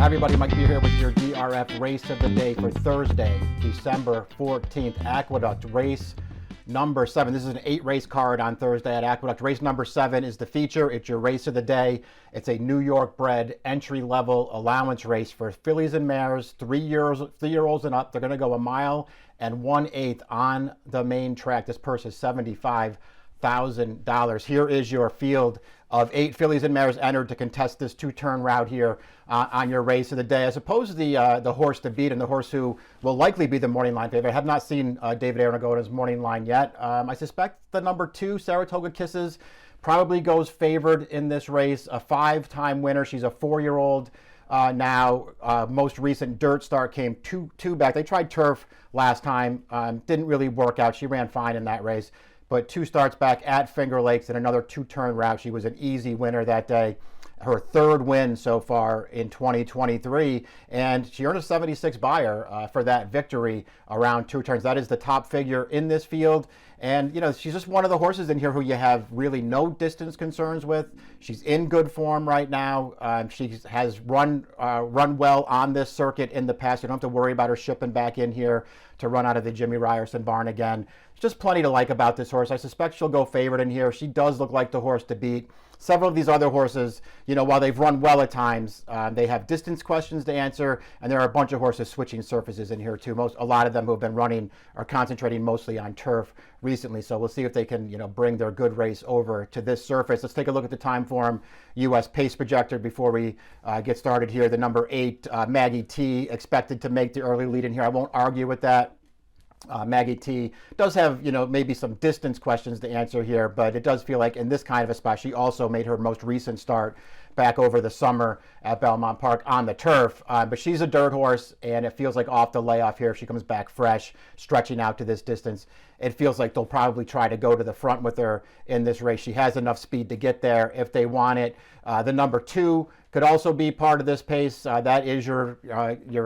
everybody, Mike be here with your DRF race of the day for Thursday, December 14th. Aqueduct race number 7. This is an 8-race card on Thursday at Aqueduct. Race number 7 is the feature. It's your race of the day. It's a New York bred entry-level allowance race for fillies and mares, 3-year-olds and up. They're going to go 1 mile and 1/8 on the main track. This purse is $75,000. Here is your field of 8 fillies and mares entered to contest this 2-turn route here on your race of the day. I suppose the horse to beat, and the horse who will likely be the morning line favorite. I have not seen David Aranagona's morning line yet. I suspect the number 2, Saratoga Kisses, probably goes favored in this race. A 5-time winner. She's a 4-year-old now. Most recent dirt start came two back. They tried turf last time. Didn't really work out. She ran fine in that race. But 2 starts back at Finger Lakes and another 2-turn route. She was an easy winner that day. Her 3rd win so far in 2023, and she earned a 76 buyer for that victory around 2 turns. That is the top figure in this field, and you know, she's just one of the horses in here who you have really no distance concerns with. She's in good form right now. She has run well on this circuit in the past. You don't have to worry about her shipping back in here to run out of the Jimmy Ryerson barn again. There's just plenty to like about this horse. I suspect she'll go favorite in here. She does look like the horse to beat. Several of these other horses, you know, while they've run well at times, they have distance questions to answer, and there are a bunch of horses switching surfaces in here too. A lot of them who have been running are concentrating mostly on turf recently, so we'll see if they can, you know, bring their good race over to this surface. Let's take a look at the time form U.S. pace projector before we get started here. The number 8, Maggie T, expected to make the early lead in here. I won't argue with that. Maggie T does have, you know, maybe some distance questions to answer here, but it does feel like in this kind of a spot, she also made her most recent start back over the summer at Belmont Park on the turf. But she's a dirt horse, and it feels like off the layoff here, if she comes back fresh, stretching out to this distance, it feels like they'll probably try to go to the front with her in this race. She has enough speed to get there if they want it. The number 2 could also be part of this pace. That is your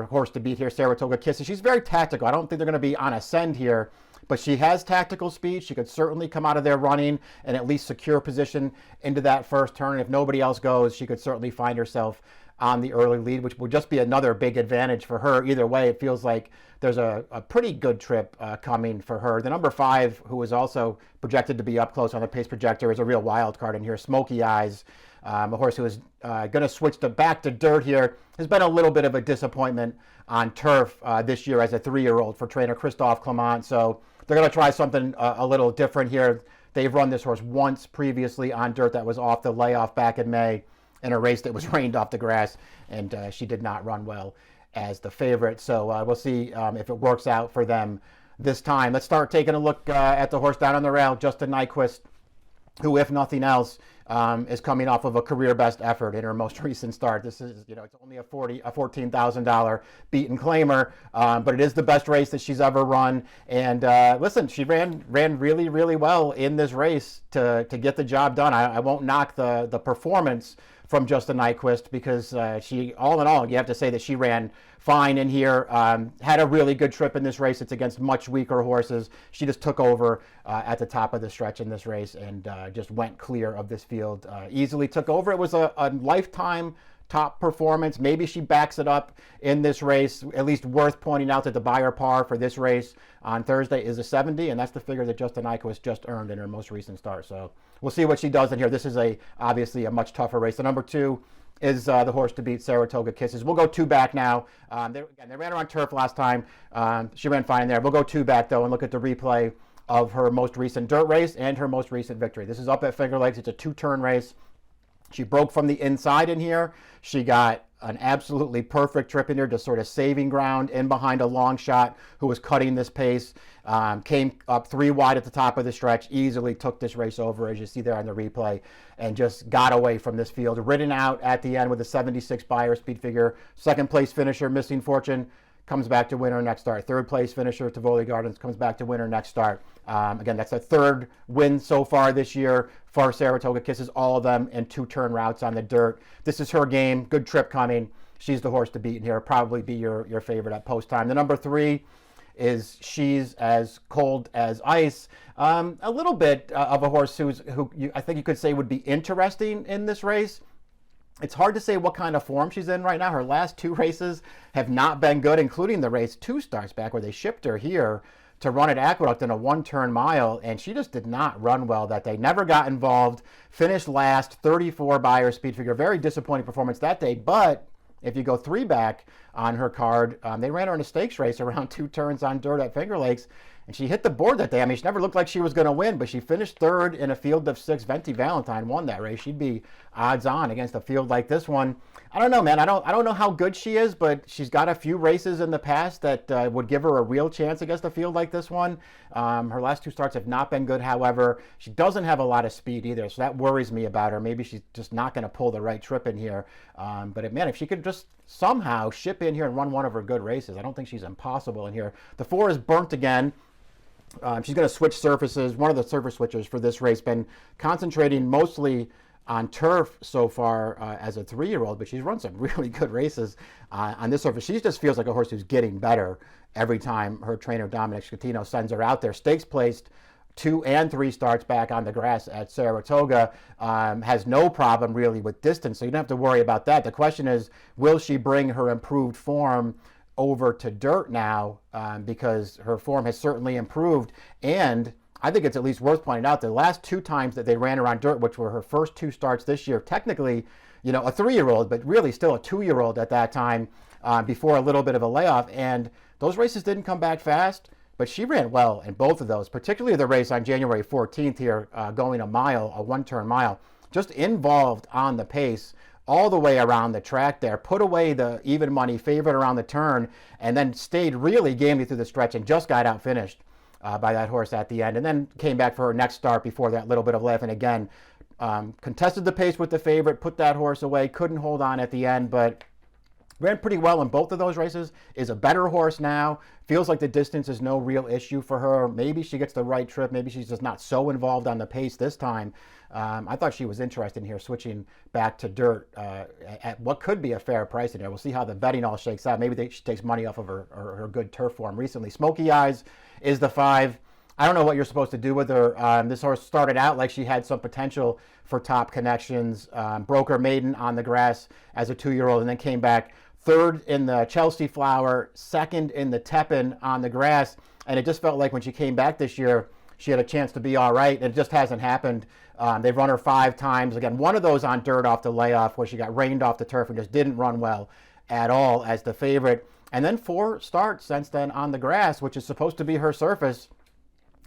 horse to beat here, Saratoga Kisses. She's very tactical. I don't think they're going to be on a send here, but she has tactical speed. She could certainly come out of there running and at least secure position into that first turn. And if nobody else goes, she could certainly find herself on the early lead, which would just be another big advantage for her. Either way, it feels like there's a pretty good trip coming for her. The number 5, who is also projected to be up close on the pace projector, is a real wild card in here, Smoky Eyes. A horse who is going to switch back to dirt here, has been a little bit of a disappointment on turf this year as a 3-year-old for trainer Christophe Clement. So they're going to try something a little different here. They've run this horse once previously on dirt that was off the layoff back in May in a race that was rained off the grass, and she did not run well as the favorite. So we'll see if it works out for them this time. Let's start taking a look at the horse down on the rail, Justin Nyquist, who, if nothing else, is coming off of a career best effort in her most recent start. This is, you know, it's only a $14,000 beaten claimer, but it is the best race that she's ever run. And listen, she ran really, really well in this race to get the job done. I won't knock the performance from Justin Nyquist, because she, all in all, you have to say that she ran fine in here. Had a really good trip in this race. It's against much weaker horses. She just took over at the top of the stretch in this race and just went clear of this field. Easily took over. It was a lifetime top performance. Maybe she backs it up in this race. At least worth pointing out that the buyer par for this race on Thursday is a 70, and that's the figure that Justin Nyquist just earned in her most recent start. So we'll see what she does in here. This is obviously a much tougher race. The number 2 is the horse to beat, Saratoga Kisses. We'll go 2 back now. They ran her on turf last time. She ran fine in there. We'll go 2 back, though, and look at the replay of her most recent dirt race and her most recent victory. This is up at Finger Lakes. It's a 2-turn race. She broke from the inside in here. She got an absolutely perfect trip in here, just sort of saving ground in behind a long shot who was cutting this pace. Came up 3 wide at the top of the stretch, easily took this race over, as you see there on the replay, and just got away from this field. Ridden out at the end with a 76 buyer speed figure. 2nd place finisher, Missing Fortune, comes back to win her next start. 3rd place finisher, Tivoli Gardens, comes back to win her next start. Again, that's a 3rd win so far this year for Saratoga Kisses, all of them in 2-turn routes on the dirt. This is her game. Good trip coming. She's the horse to beat in here. Probably be your favorite at post time. The number 3 is She's As Cold As Ice. A little bit of a horse who I think you could say would be interesting in this race. It's hard to say what kind of form she's in right now. Her last 2 races have not been good, including the race 2 starts back where they shipped her here to run at Aqueduct in a 1-turn mile, and she just did not run well that day. Never got involved, finished last, 34 by her speed figure. Very disappointing performance that day, but if you go 3 back on her card, they ran her in a stakes race around 2 turns on dirt at Finger Lakes, and she hit the board that day. I mean, she never looked like she was going to win, but she finished 3rd in a field of 6. Venti Valentine won that race. She'd be odds on against a field like this one. I don't know, man. I don't know how good she is, but she's got a few races in the past that would give her a real chance against a field like this one. Her last 2 starts have not been good, however. She doesn't have a lot of speed either, so that worries me about her. Maybe she's just not going to pull the right trip in here. But man, if she could just somehow ship in here and run one of her good races, I don't think she's impossible in here. The 4 is Burnt again. She's going to switch surfaces. One of the surface switchers for this race, been concentrating mostly on turf so far as a 3-year-old, but she's run some really good races on this surface. She just feels like a horse who's getting better every time her trainer Dominic Scatino sends her out there. Stakes placed 2 and 3 starts back on the grass at Saratoga. Has no problem really with distance, so you don't have to worry about that. The question is, will she bring her improved form over to dirt now, because her form has certainly improved. And I think it's at least worth pointing out the last 2 times that they ran her on dirt, which were her first 2 starts this year, technically, you know, a 3-year-old, but really still a 2-year-old at that time, before a little bit of a layoff. And those races didn't come back fast, but she ran well in both of those, particularly the race on January 14th here, going a mile, a 1-turn mile, just involved on the pace all the way around the track there, put away the even money favorite around the turn, and then stayed really gamely through the stretch and just got out finished by that horse at the end, and then came back for her next start before that little bit of layoff, and again contested the pace with the favorite, put that horse away, couldn't hold on at the end, but ran pretty well in both of those races. Is a better horse now. Feels like the distance is no real issue for her. Maybe she gets the right trip. Maybe she's just not so involved on the pace this time. I thought she was interested in here, switching back to dirt at what could be a fair price in here. We'll see how the betting all shakes out. Maybe she takes money off of her good turf form recently. Smoky Eyes is the 5. I don't know what you're supposed to do with her. This horse started out like she had some potential for top connections. Broke her maiden on the grass as a 2-year-old, and then came back 3rd in the Chelsea Flower, 2nd in the Tepin on the grass. And it just felt like when she came back this year, she had a chance to be all right. It just hasn't happened. They've run her 5 times. Again, one of those on dirt off the layoff where she got rained off the turf and just didn't run well at all as the favorite. And then 4 starts since then on the grass, which is supposed to be her surface.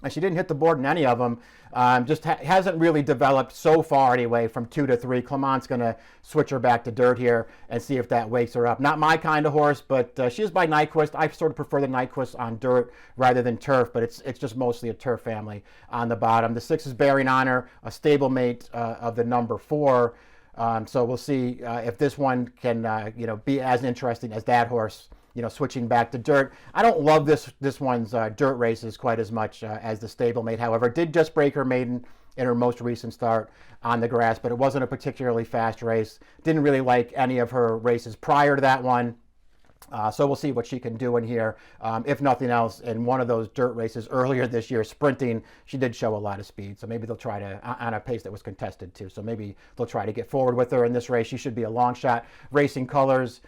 And she didn't hit the board in any of them. Just hasn't really developed so far anyway from 2 to 3. Clement's going to switch her back to dirt here and see if that wakes her up. Not my kind of horse, but she is by Nyquist. I sort of prefer the Nyquist on dirt rather than turf, but it's just mostly a turf family on the bottom. The 6 is Bearing Honor, a stablemate of the number 4. So we'll see if this one can be as interesting as that horse, switching back to dirt. I don't love this one's dirt races quite as much as the stablemate. However, did just break her maiden in her most recent start on the grass, but it wasn't a particularly fast race. Didn't really like any of her races prior to that one. So we'll see what she can do in here. If nothing else, in one of those dirt races earlier this year, sprinting, she did show a lot of speed. So maybe they'll try to, on a pace that was contested too. So maybe they'll try to get forward with her in this race. She should be a long shot. Racing Colors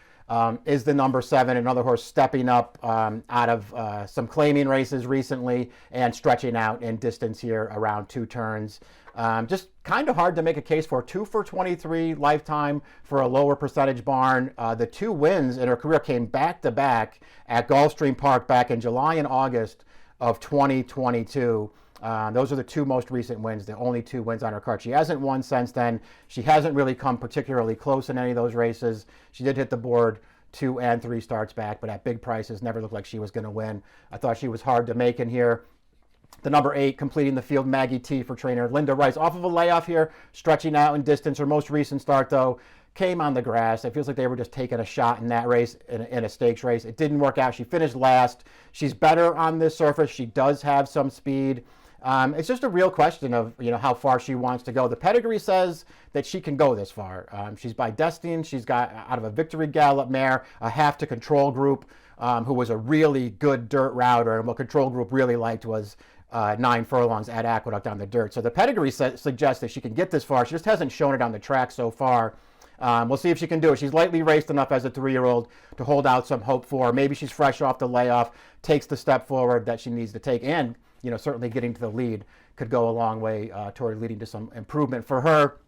is the number 7, another horse stepping up out of some claiming races recently and stretching out in distance here around 2 turns. Just kind of hard to make a case for. 2 for 23 lifetime for a lower percentage barn. The 2 wins in her career came back to back at Gulfstream Park back in July and August of 2022. Those are the 2 most recent wins, the only 2 wins on her card. She hasn't won since then. She hasn't really come particularly close in any of those races. She did hit the board 2 and 3 starts back, but at big prices, never looked like she was going to win. I thought she was hard to make in here. The number 8 completing the field, Maggie T for trainer Linda Rice. Off of a layoff here, stretching out in distance. Her most recent start, though, came on the grass. It feels like they were just taking a shot in that race, in a stakes race. It didn't work out. She finished last. She's better on this surface. She does have some speed. It's just a real question of how far she wants to go. The pedigree says that she can go this far. She's by Destiny. She's got out of a Victory Gallop mare, a half to Control Group, who was a really good dirt router, and what Control Group really liked was 9 furlongs at Aqueduct on the dirt. So the pedigree suggests that she can get this far. She just hasn't shown it on the track so far. We'll see if she can do it. She's lightly raced enough as a 3-year-old to hold out some hope for her. Maybe she's fresh off the layoff, takes the step forward that she needs to take, and certainly getting to the lead could go a long way toward leading to some improvement for her.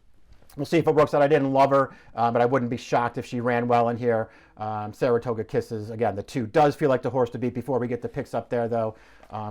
We'll see if it works out. I didn't love her, but I wouldn't be shocked if she ran well in here. Saratoga Kisses, again, the 2 does feel like the horse to beat. Before we get the picks up there, though,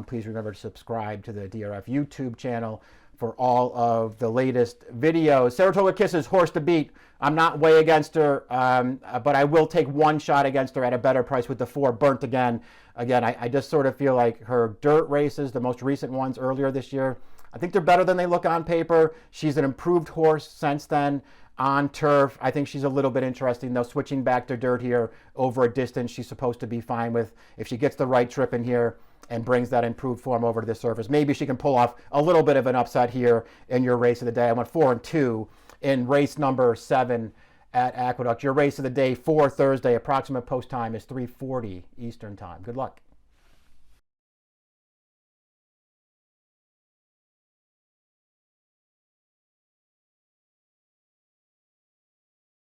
please remember to subscribe to the DRF YouTube channel for all of the latest videos. Saratoga Kisses, horse to beat. I'm not way against her, but I will take one shot against her at a better price with the 4 Burnt Again. Again, I just sort of feel like her dirt races, the most recent ones earlier this year, I think they're better than they look on paper. She's an improved horse since then on turf. I think she's a little bit interesting, though, switching back to dirt here over a distance she's supposed to be fine with. If she gets the right trip in here and brings that improved form over to the surface, maybe she can pull off a little bit of an upset here in your race of the day. I went 4 and 2 in race number 7 at Aqueduct. Your race of the day for Thursday, approximate post time is 3:40 Eastern time. Good luck.